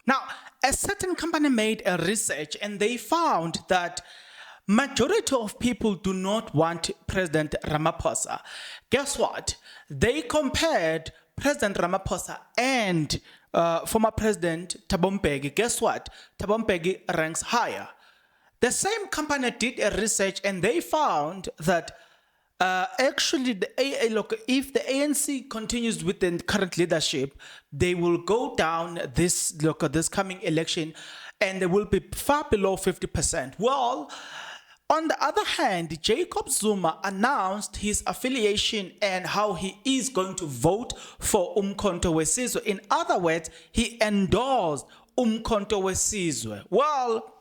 Now, a certain company made a research and they found that majority of people do not want President Ramaphosa. Guess what? They compared President Ramaphosa and former President Thabo Mbeki. Guess what? Thabo Mbeki ranks higher. The same company did a research and they found that actually, if the ANC continues with the current leadership, they will go down this coming election and they will be far below 50%. Well, on the other hand, Jacob Zuma announced his affiliation and how he is going to vote for Umkhonto weSizwe. In other words, he endorsed Umkhonto weSizwe. Well,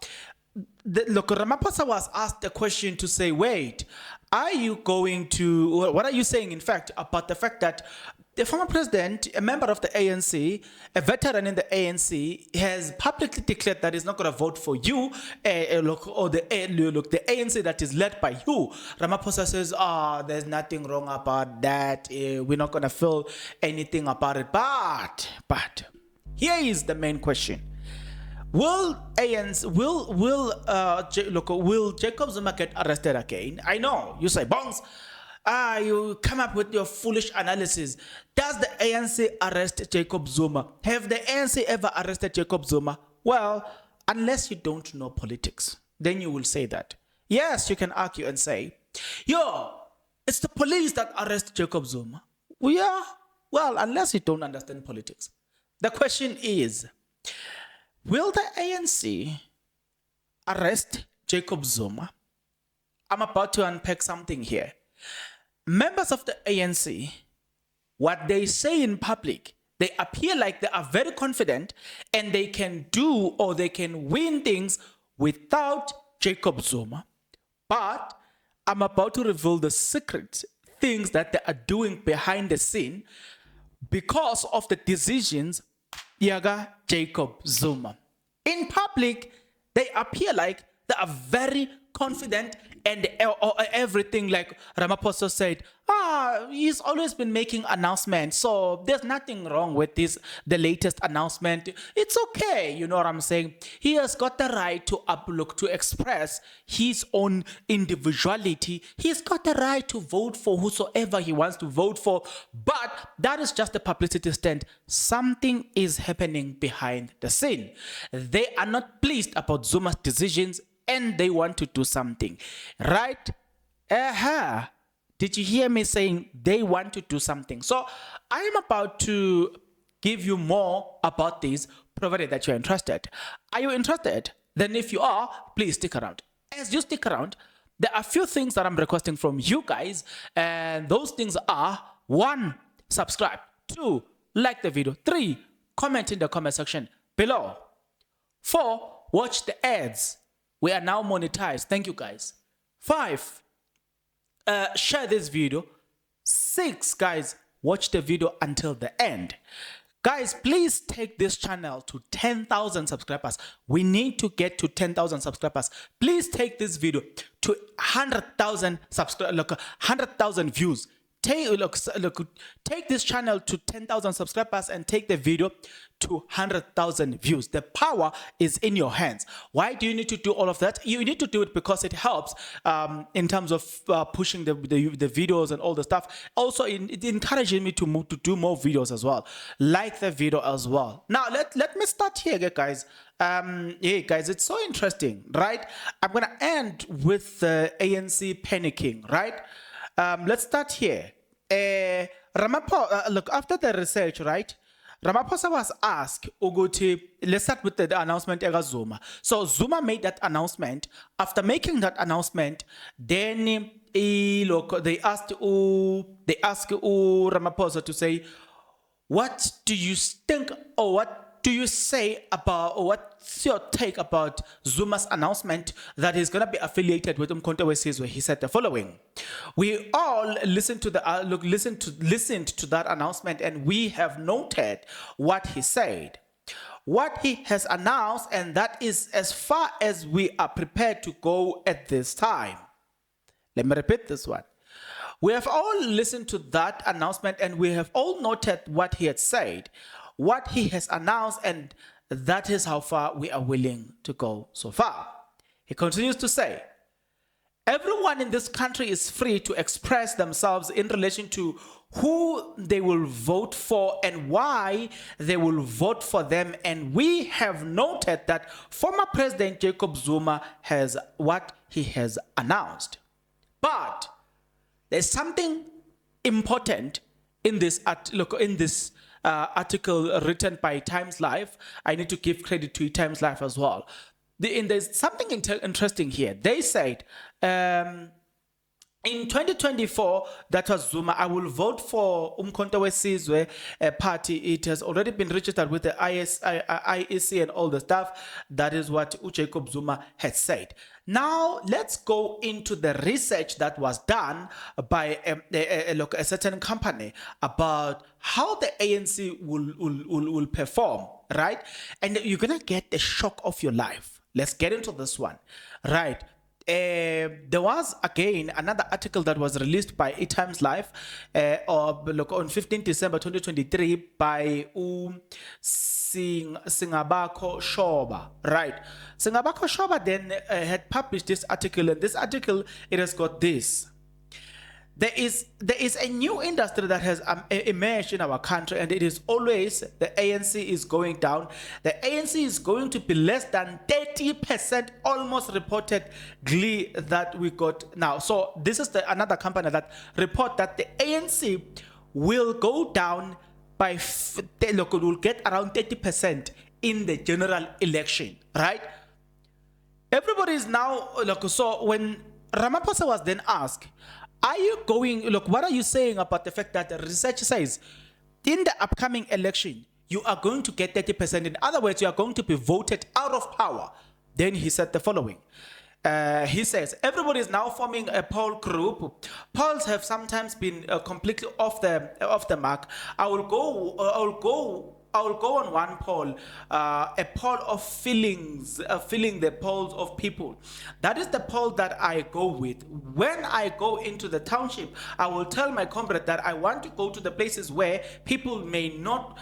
Ramaphosa was asked a question to say, wait, are you going to, what are you saying, in fact, about the fact that the former president, a member of the ANC, a veteran in the ANC, has publicly declared that he's not going to vote for you, or the ANC that is led by you. Ramaphosa says, there's nothing wrong about that. We're not going to feel anything about it. But here is the main question. Will Jacob Zuma get arrested again? I know you say, Bongs, you come up with your foolish analysis. Does the ANC arrest Jacob Zuma? Have the ANC ever arrested Jacob Zuma? Well, unless you don't know politics, then you will say that. Yes, you can argue and say, it's the police that arrest Jacob Zuma. Yeah, well, unless you don't understand politics. The question is, will the ANC arrest Jacob Zuma? I'm about to unpack something here. Members of the ANC, what they say in public, they appear like they are very confident and they can do or they can win things without Jacob Zuma. But I'm about to reveal the secret things that they are doing behind the scene because of the decisions Yaga Jacob Zuma. In public, they appear like they are very confident and everything, like Ramaphosa said, he's always been making announcements, so there's nothing wrong with the latest announcement. It's okay, you know what I'm saying? He has got the right to express his own individuality. He's got the right to vote for whosoever he wants to vote for, but that is just a publicity stunt. Something is happening behind the scene. They are not pleased about Zuma's decisions and they want to do something, right? Did you hear me saying they want to do something? So I am about to give you more about this, provided that you're interested. Are you interested? Then if you are, please stick around. As you stick around, there are a few things that I'm requesting from you guys, and those things are: 1, subscribe; 2, like the video; 3, comment in the comment section below; 4, watch the ads. We are now monetized. Thank you, guys. 5, share this video. 6, guys, watch the video until the end. Guys, please take this channel to 10,000 subscribers. We need to get to 10,000 subscribers. Please take this video to 100,000 100,000 views. take this channel to 10,000 subscribers and take the video to 100,000 views. The power is in your hands. Why do you need to do all of that? You need to do it because it helps in terms of pushing the videos and all the stuff. Also, it encourages me to do more videos as well. Like the video as well. Now, let me start here, guys. Hey guys, it's so interesting, right? I'm gonna end with the ANC panicking, right? Let's start here. Ramaphosa, look, after the research, right? Ramaphosa was asked, Uguti, let's start with the announcement of Zuma. So Zuma made that announcement. After making that announcement, then they asked Ramaphosa to say, what do you think, or what do you say about, or what's your take about Zuma's announcement that he's going to be affiliated with Umkhonto weSizwe? He said the following: we all listened to listened to that announcement, and we have noted what he said, what he has announced, and that is as far as we are prepared to go at this time. Let me repeat this one. We have all listened to that announcement, and we have all noted what he had said, what he has announced, and that is how far we are willing to go so far. He continues to say, everyone in this country is free to express themselves in relation to who they will vote for and why they will vote for them. And we have noted that former President Jacob Zuma has what he has announced. But there's something important in this article written by Times Live. I need to give credit to Times Live as well. There's something interesting here. They said, in 2024, that was Zuma, I will vote for Umkhonto weSizwe party. It has already been registered with the IEC and all the stuff. That is what Jacob Zuma had said. Now, let's go into the research that was done by a certain company about how the ANC will perform, right? And you're going to get the shock of your life. Let's get into this one, right? There was again another article that was released by Times Live on 15 December 2023 by Singabako Shoba, right? Singabako Shoba then had published this article, and this article, it has got this. There is a new industry that has emerged in our country, and it is always the ANC is going down. The ANC is going to be less than 30%, almost reported glee that we got now. So this is another company that report that the ANC will go down by, will get around 30% in the general election, right? Everybody is now, so when Ramaphosa was then asked, are you going, what are you saying about the fact that the research says in the upcoming election, you are going to get 30%? In other words, you are going to be voted out of power. Then he said the following. He says, everybody is now forming a poll group. Polls have sometimes been completely off the mark. I will go on one poll, a poll of feelings, filling the polls of people. That is the poll that I go with. When I go into the township, I will tell my comrade that I want to go to the places where people may not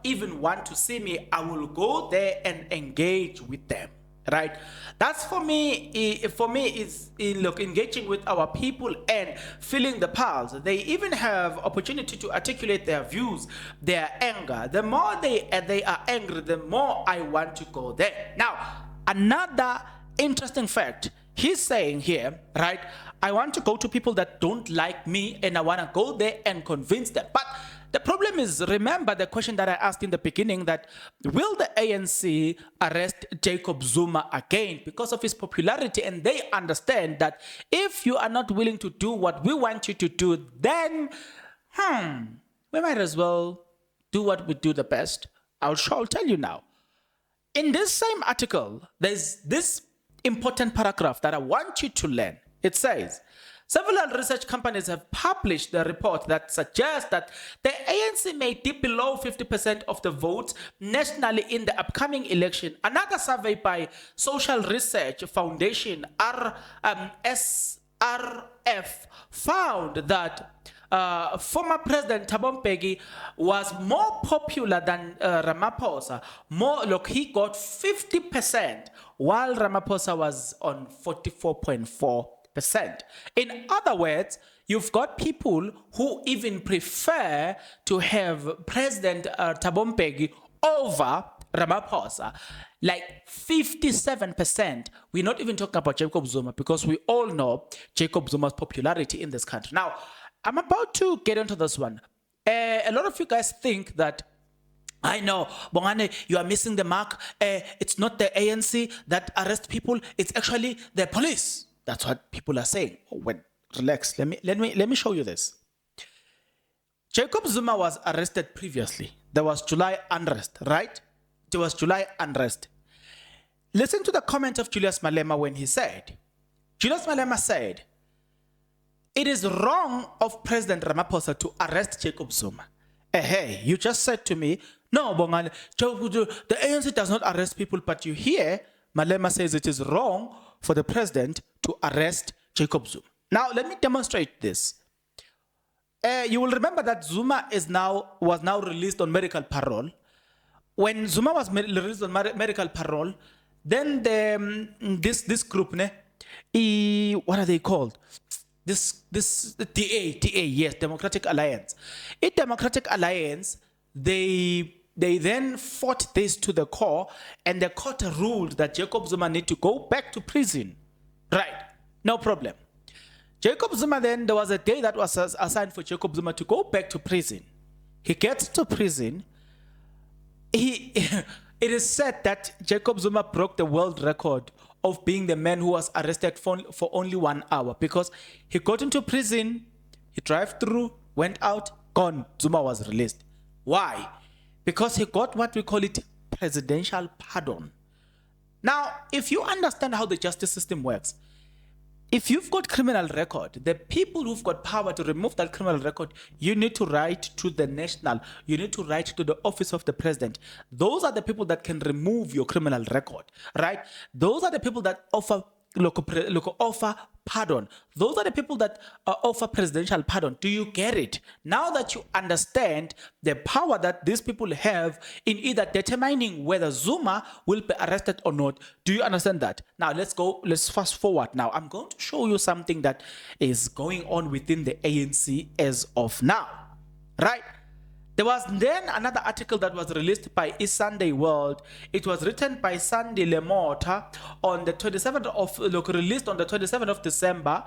even want to see me. I will go there and engage with them. Right, that's for me. For me, is engaging with our people and feeling the pulse. They even have opportunity to articulate their views, their anger. The more they are angry, the more I want to go there. Now, another interesting fact. He's saying here, right? I want to go to people that don't like me, and I want to go there and convince them. But the problem is, remember the question that I asked in the beginning, that will the ANC arrest Jacob Zuma again because of his popularity? And they understand that if you are not willing to do what we want you to do, then we might as well do what we do the best. I'll tell you now. In this same article, there's this important paragraph that I want you to learn. It says, several research companies have published the report that suggests that the ANC may dip below 50% of the votes nationally in the upcoming election. Another survey by Social Research Foundation, SRF, found that former President Thabo Mbeki was more popular than Ramaphosa. More, look, he got 50%, while Ramaphosa was on 44.4%. In other words, you've got people who even prefer to have President Thabo Mbeki over Ramaphosa, like 57%. We're not even talking about Jacob Zuma, because we all know Jacob Zuma's popularity in this country. Now, I'm about to get into this one. A lot of you guys think that, I know, Bongane, you are missing the mark. It's not the ANC that arrest people. It's actually the police. That's what people are saying. Oh, wait, relax. Let me show you this. Jacob Zuma was arrested previously. There was July unrest, right? There was July unrest. Listen to the comment of Julius Malema when he said, Julius Malema said, it is wrong of President Ramaphosa to arrest Jacob Zuma. Hey, you just said to me, no, Bongane, the ANC does not arrest people, but you hear Malema says it is wrong for the president to arrest Jacob Zuma. Now, let me demonstrate this. You will remember that Zuma was now released on medical parole. When Zuma was released on medical parole, then this group, what are they called? This DA, yes, Democratic Alliance. In Democratic Alliance, they then fought this to the core, and the court ruled that Jacob Zuma need to go back to prison. Right, no problem. Jacob Zuma, then there was a day that was assigned for Jacob Zuma to go back to prison. He gets to prison. It is said that Jacob Zuma broke the world record of being the man who was arrested for only 1 hour, because he got into prison, he drove through, went out, gone. Zuma was released. Why? Because he got what we call it presidential pardon. Now, if you understand how the justice system works, if you've got criminal record, the people who've got power to remove that criminal record, you need to write to the national, you need to write to the office of the president. Those are the people that can remove your criminal record, right? Those are the people that offer offer pardon. Those are the people that offer presidential pardon. Do you get it? Now that you understand the power that these people have in either determining whether Zuma will be arrested or not, do you understand that? Now let's fast forward. Now I'm going to show you something that is going on within the ANC as of now, right? There was then another article that was released by Sunday World. It was written by Sandy Lemota on the 27th of, released on the 27th of December,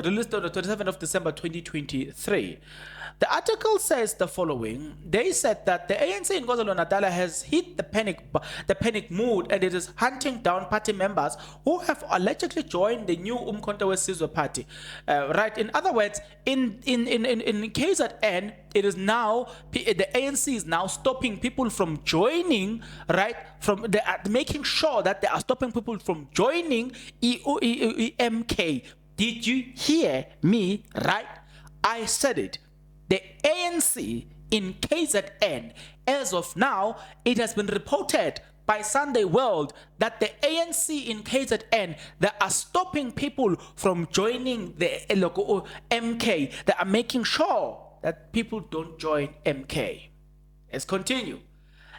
released on the 27th of December 2023. The article says the following. They said that the ANC in KwaZulu-Natal has hit the panic mood, and it is hunting down party members who have allegedly joined the new Umkhonto weSizwe party. Right. In other words, in KZN, it is now the ANC is now stopping people from joining. Right. They are making sure that they are stopping people from joining EMK. Did you hear me? Right. I said it. The ANC in KZN, as of now, it has been reported by Sunday World that the ANC in KZN, they are stopping people from joining the local MK. They are making sure that people don't join MK. Let's continue.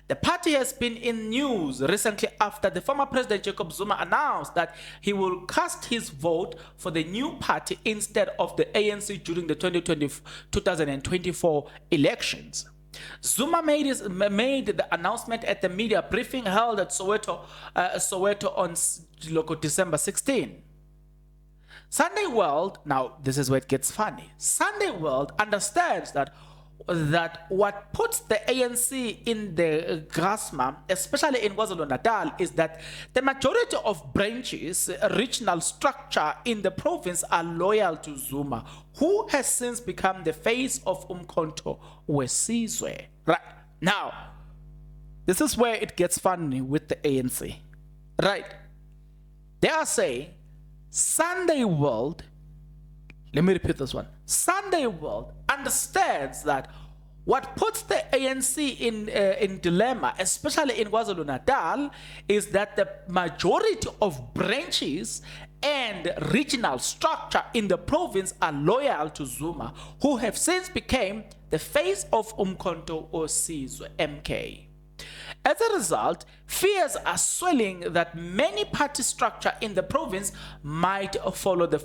The party has been in news recently after the former President Jacob Zuma announced that he will cast his vote for the new party instead of the ANC during the 2024 elections. Zuma made the announcement at the media briefing held at Soweto on December 16. Sunday World, now this is where it gets funny. Sunday World understands that what puts the ANC in the grasma, especially in KwaZulu-Natal, is that the majority of branches, regional structure in the province are loyal to Zuma, who has since become the face of Umkhonto weSizwe. Right. Now, this is where it gets funny with the ANC. Right. They are saying Sunday World, let me repeat this one. Sunday World understands that What puts the ANC in dilemma, especially in KwaZulu-Natal, is that the majority of branches and regional structure in the province are loyal to Zuma, who have since become the face of Umkhonto Osizwe, MK. As a result, fears are swelling that many party structure in the province might follow the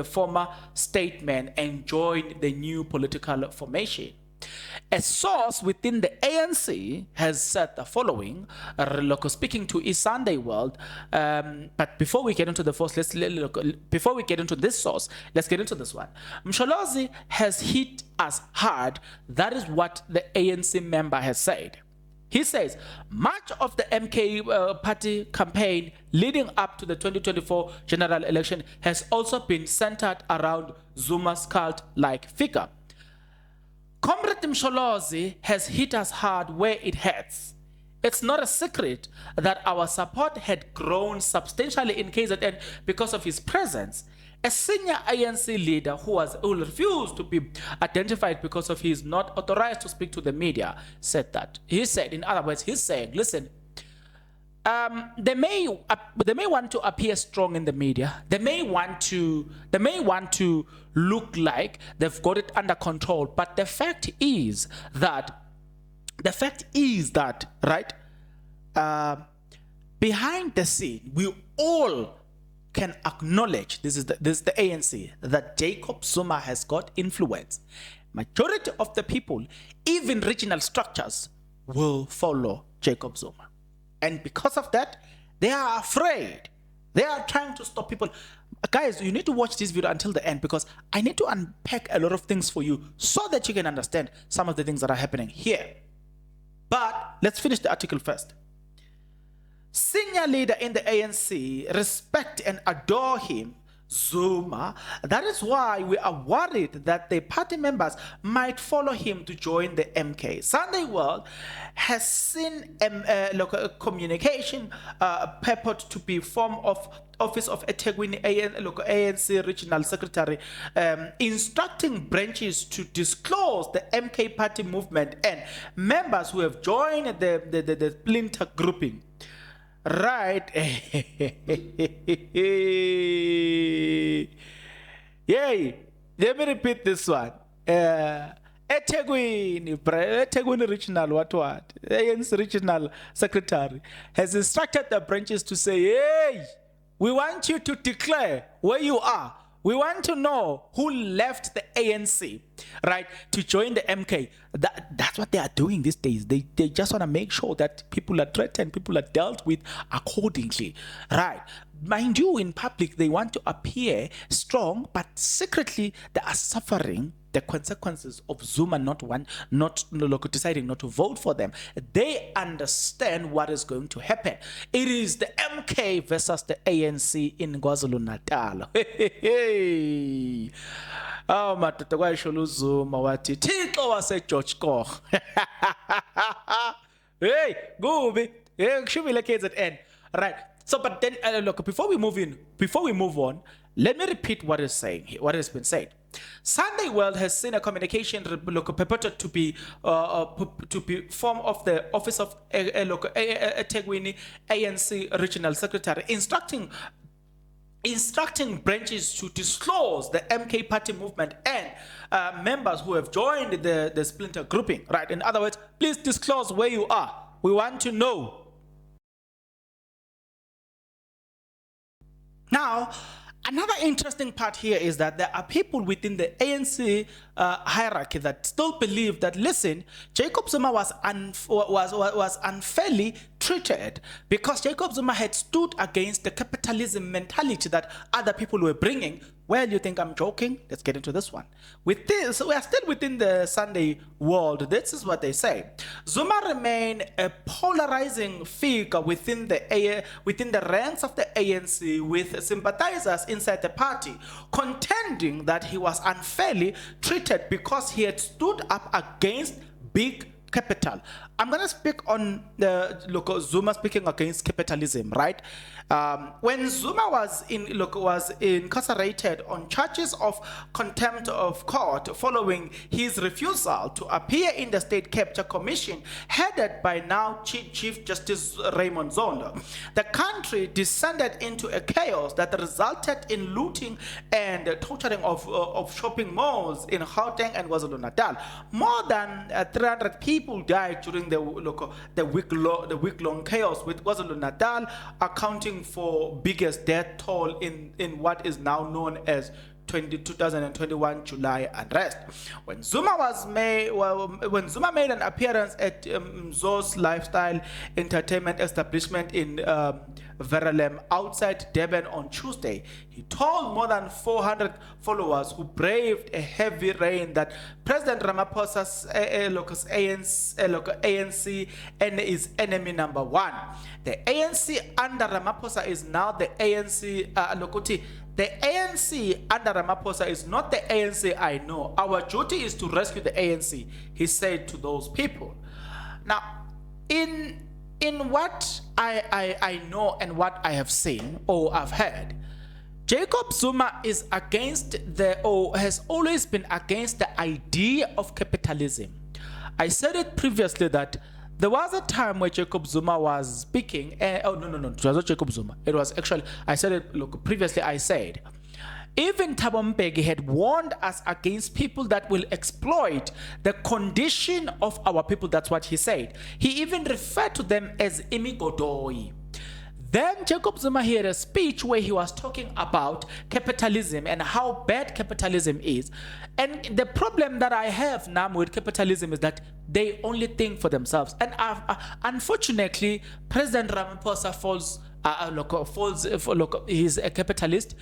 former statement and join the new political formation. A source within the ANC has said the following, speaking to East Sunday World. But before we get into the first, before we get into this source, let's get into this one. Msholozi has hit us hard. That is what the ANC member has said. He says much of the MK party campaign leading up to the 2024 general election has also been centered around Zuma's cult-like figure. Comrade Msholozi has hit us hard where it hurts. It's not a secret that our support had grown substantially in KZN because of his presence. A senior ANC leader who refused to be identified because of he is not authorized to speak to the media said that. He said, in other words, he's saying, listen, they may want to appear strong in the media. They may want to look like they've got it under control. But the fact is that, right, behind the scene, we all can acknowledge, this is the ANC, that Jacob Zuma has got influence. Majority of the people, even regional structures, will follow Jacob Zuma. And because of that, they are afraid. They are trying to stop people. Guys, you need to watch this video until the end because I need to unpack a lot of things for you so that you can understand some of the things that are happening here. But let's finish the article first. Senior leader in the ANC respect and adore him, Zuma. That is why we are worried that the party members might follow him to join the MK. Sunday World has seen local communication purport to be form of Office of eThekwini ANC Regional Secretary instructing branches to disclose the MK party movement and members who have joined the splinter grouping. Right. Yay. Let me repeat this one. eThekwini Regional ANC Regional Secretary has instructed the branches to say, hey, we want you to declare where you are. We want to know who left the ANC, right, to join the MK. That's what they are doing these days. They just want to make sure that people are threatened, people are dealt with accordingly, right? Mind you, in public, they want to appear strong, but secretly they are suffering the consequences of Zuma deciding not to vote for them. They understand what is going to happen. It is the MK versus the ANC in KwaZulu-Natal. Oh, madoda kwayisholo Zuma wathi Thixo wase-George Koch. Hey, kubi. Hey, kushumile KZN. Right. So, but then look, before we move on, let me repeat what is saying here, what has been said. Sunday World has seen a communication purported to be form of the Office of eThekwini ANC Regional Secretary instructing branches to disclose the MK party movement and members who have joined the splinter grouping. Right. In other words, please disclose where you are. We want to know. Now, another interesting part here is that there are people within the ANC hierarchy that still believe that, listen, Jacob Zuma was unfairly treated because Jacob Zuma had stood against the capitalism mentality that other people were bringing. Well, you think I'm joking? Let's get into this one. With this, we are still within the Sunday World. This is what they say. Zuma remained a polarizing figure within the ranks of the ANC, with sympathizers inside the party contending that he was unfairly treated because he had stood up against big capital. I'm going to speak on the Zuma speaking against capitalism, right? When Zuma was incarcerated on charges of contempt of court following his refusal to appear in the State Capture Commission, headed by now Chief Justice Raymond Zondo, the country descended into a chaos that resulted in looting and torturing of shopping malls in Gauteng and KwaZulu-Natal. More than 300 people died during the week-long chaos, with KwaZulu-Natal accounting for biggest death toll in what is now known as 2021 July unrest. When Zuma made an appearance at Mzo's lifestyle entertainment establishment in Veralem outside Durban on Tuesday, he told more than 400 followers who braved a heavy rain that President Ramaphosa's ANC and is enemy number one. The ANC under Ramaphosa is now the ANC the ANC under Ramaphosa is not the ANC I know. Our duty is to rescue the ANC, he said to those people. Now, in what I know and what I have seen or I've heard, Jacob Zuma is against has always been against the idea of capitalism. I said it previously that there was a time where Jacob Zuma was speaking. It was not Jacob Zuma. It was actually, I said it, previously I said, even Thabo Mbeki had warned us against people that will exploit the condition of our people. That's what he said. He even referred to them as imigodoi. Then Jacob Zuma had a speech where he was talking about capitalism and how bad capitalism is. And the problem that I have now with capitalism is that they only think for themselves. And unfortunately, President Ramaphosa he's a capitalist.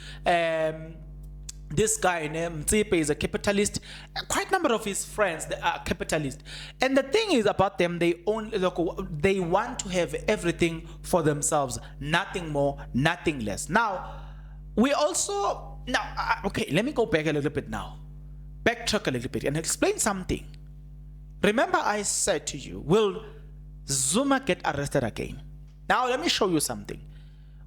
This guy named Mtsipe is a capitalist. Quite a number of his friends, they are capitalists. And the thing is about them, they want to have everything for themselves, nothing more, nothing less. Now, okay, let me go back a little bit now. Backtrack a little bit and explain something. Remember I said to you, will Zuma get arrested again? Now, let me show you something.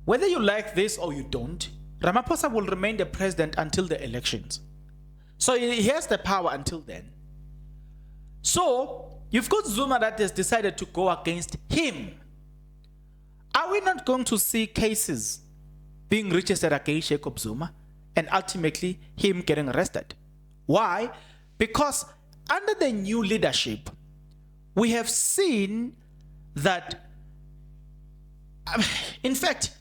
Whether you like this or you don't, Ramaphosa will remain the president until the elections. So he has the power until then. So you've got Zuma that has decided to go against him. Are we not going to see cases being registered against Jacob Zuma and ultimately him getting arrested? Why? Because under the new leadership, we have seen that, in fact,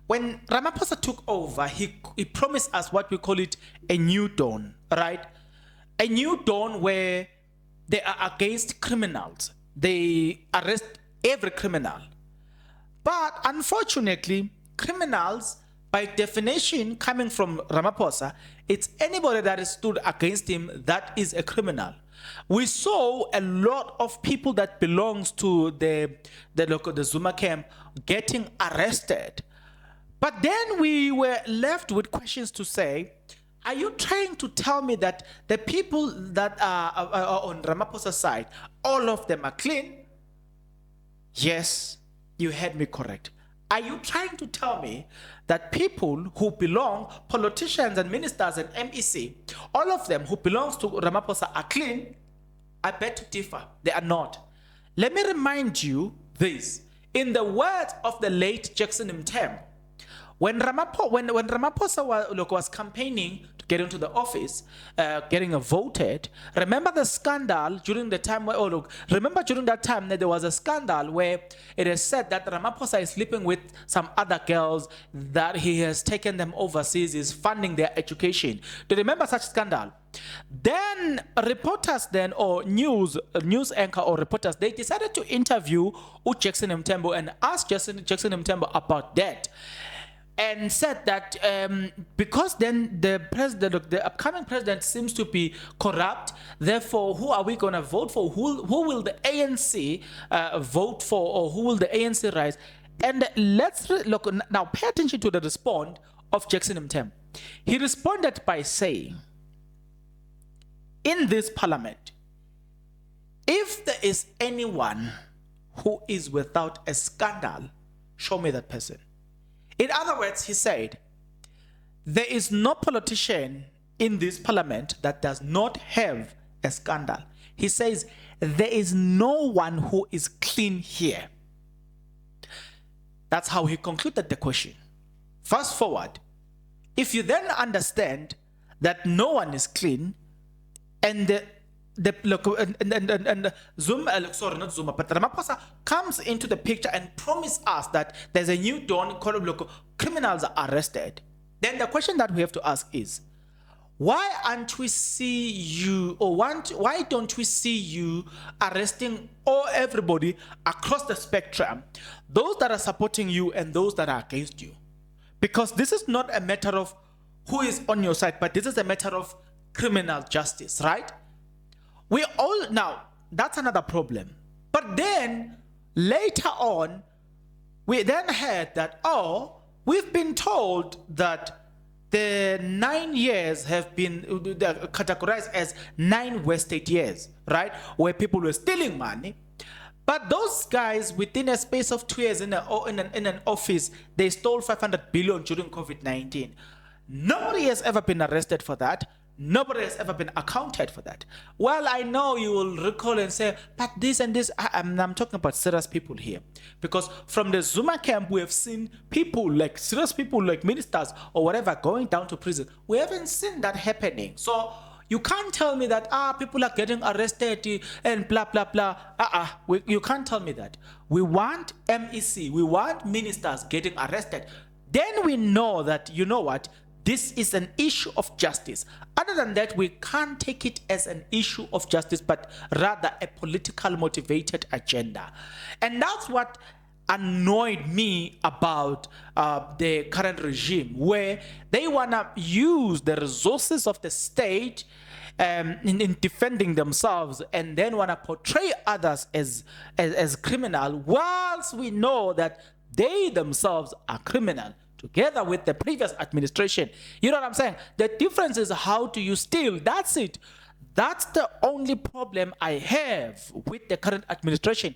when Ramaphosa took over, he promised us what we call it a new dawn, right? A new dawn where they are against criminals. They arrest every criminal. But unfortunately, criminals, by definition, coming from Ramaphosa, it's anybody that is stood against him that is a criminal. We saw a lot of people that belongs to the Zuma camp getting arrested. But then we were left with questions to say, are you trying to tell me that the people that are on Ramaphosa's side, all of them are clean? Yes, you heard me correct. Are you trying to tell me that people who belong, politicians and ministers and MEC, all of them who belongs to Ramaphosa are clean? I beg to differ. They are not. Let me remind you this. In the words of the late Jackson Mthembu, when Ramaphosa was campaigning to get into the office, getting voted, remember the scandal during the time where, remember during that time that there was a scandal where it is said that Ramaphosa is sleeping with some other girls, that he has taken them overseas, is funding their education. Do you remember such scandal? Then reporters or news anchor or reporters, they decided to interview Jackson Mthembu and ask Jackson Mthembu about that. And said that because then the upcoming president seems to be corrupt, therefore who are we going to vote for? Who will the ANC vote for, or who will the ANC rise? And let's look now. Pay attention to the response of Jackson Mthembu. He responded by saying, "In this parliament, if there is anyone who is without a scandal, show me that person. In other words, he said, there is no politician in this parliament that does not have a scandal. He says, there is no one who is clean here. That's how he concluded the question. Fast forward, if you then understand that no one is clean, and Zuma, sorry, not Zuma, but Ramaphosa comes into the picture and promises us that there's a new dawn, criminals are arrested, then the question that we have to ask is, why aren't we see you, or why don't we see you arresting everybody across the spectrum, those that are supporting you and those that are against you? Because this is not a matter of who is on your side, but this is a matter of criminal justice, right? We all, now, that's another problem. But then, later on, we then heard that, we've been told that the 9 years have been categorized as 9 wasted years, right? Where people were stealing money. But those guys, within a space of 2 years in an office, they stole 500 billion during COVID-19. Nobody has ever been arrested for that. Nobody has ever been accounted for that. Well, I know you will recall and say, but this and this, I'm talking about serious people here. Because from the Zuma camp, we have seen people like serious people like ministers or whatever going down to prison. We haven't seen that happening. So you can't tell me that, people are getting arrested and blah, blah, blah. You can't tell me that. We want MEC, we want ministers getting arrested. Then we know that, you know what, this is an issue of justice. Other than that, we can't take it as an issue of justice, but rather a political motivated agenda. And that's what annoyed me about the current regime, where they want to use the resources of the state in defending themselves, and then want to portray others as criminal, whilst we know that they themselves are criminal, together with the previous administration. You know what I'm saying? The difference is, how do you steal? That's it. That's the only problem I have with the current administration.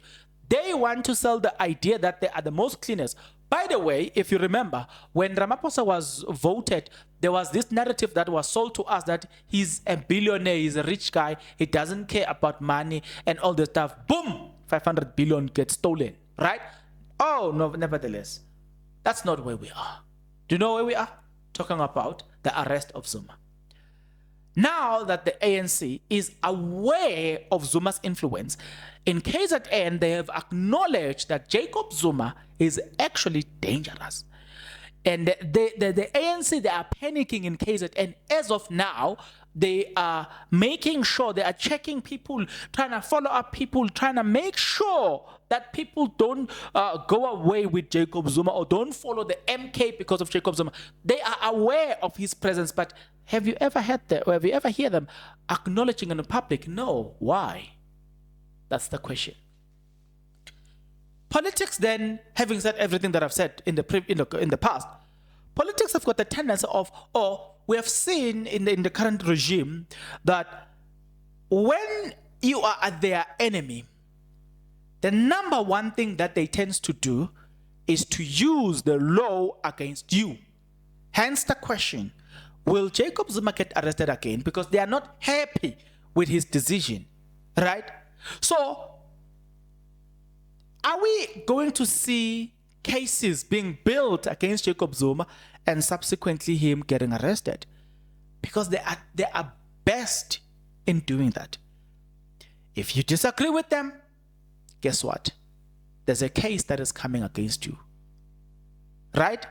They want to sell the idea that they are the most cleanest. By the way, if you remember, when Ramaphosa was voted, there was this narrative that was sold to us that he's a billionaire, he's a rich guy, he doesn't care about money and all this stuff. Boom! 500 billion gets stolen, right? Oh, no, nevertheless, that's not where we are. Do you know where we are? Talking about the arrest of Zuma. Now that the ANC is aware of Zuma's influence, in KZN, they have acknowledged that Jacob Zuma is actually dangerous. And the ANC, they are panicking in KZN. As of now, they are making sure, they are checking people, trying to follow up people, trying to make sure that people don't go away with Jacob Zuma or don't follow the MK because of Jacob Zuma. They are aware of his presence, but have you ever heard them, or have you ever heard them acknowledging in the public? No. Why? That's the question. Politics then, having said everything that I've said in the past, politics have got the tendency of, we have seen in the current regime that when you are their enemy, the number one thing that they tend to do is to use the law against you. Hence the question, will Jacob Zuma get arrested again? Because they are not happy with his decision, right? So, are we going to see cases being built against Jacob Zuma and subsequently him getting arrested? Because they are best in doing that. If you disagree with them, guess what? There's a case that is coming against you. Right?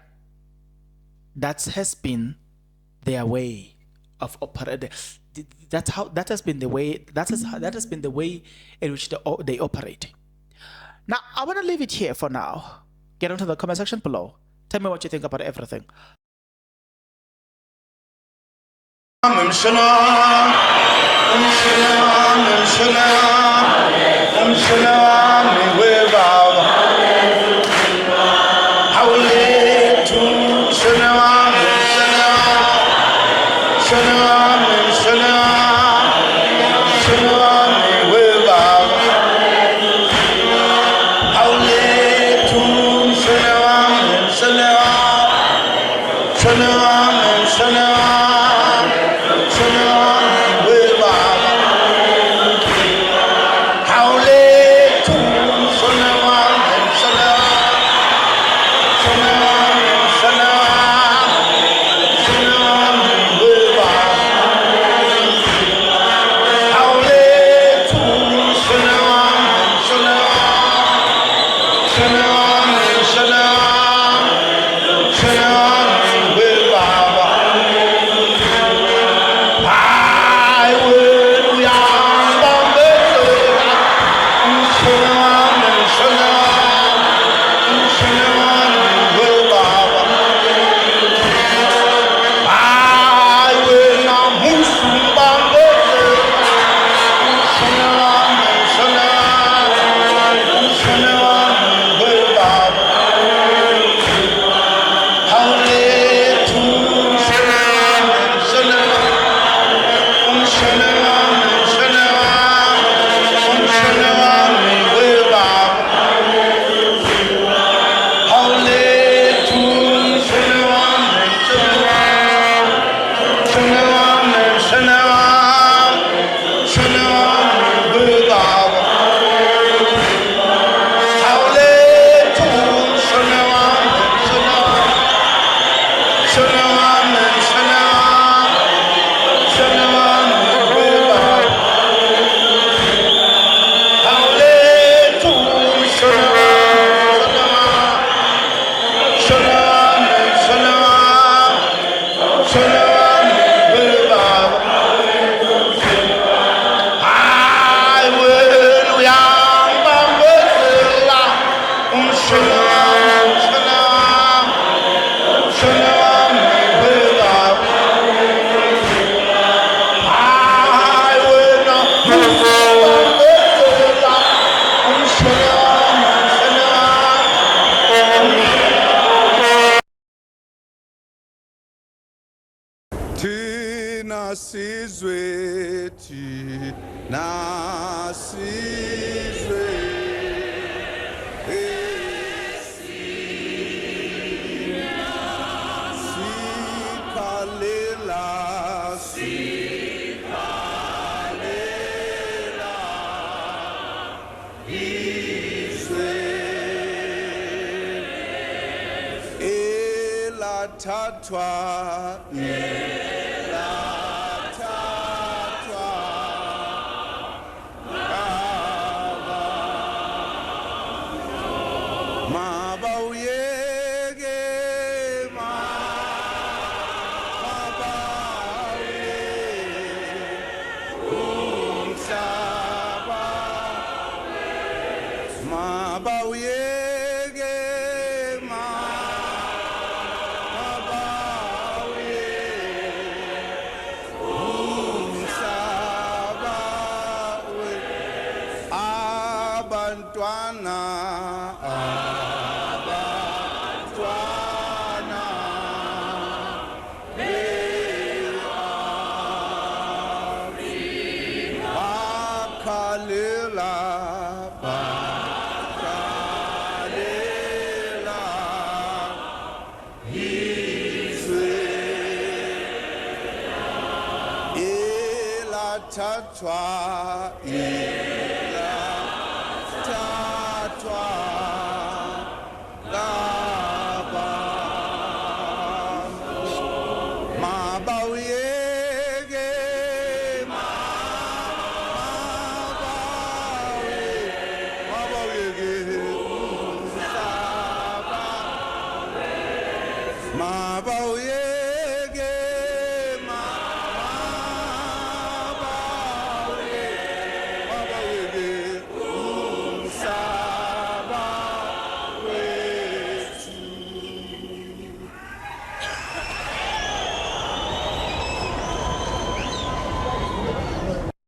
That has been their way of operating. That has been the way in which they operate. Now, I want to leave it here for now. Get into the comment section below. Tell me what you think about everything. Thina sizwe, thina sizwe. Tatwa, tatwa, mabawuyeke, umhlaba, mabawuyeke. Abantwana, bakhalela, izwe, elathathwa, elathathwa.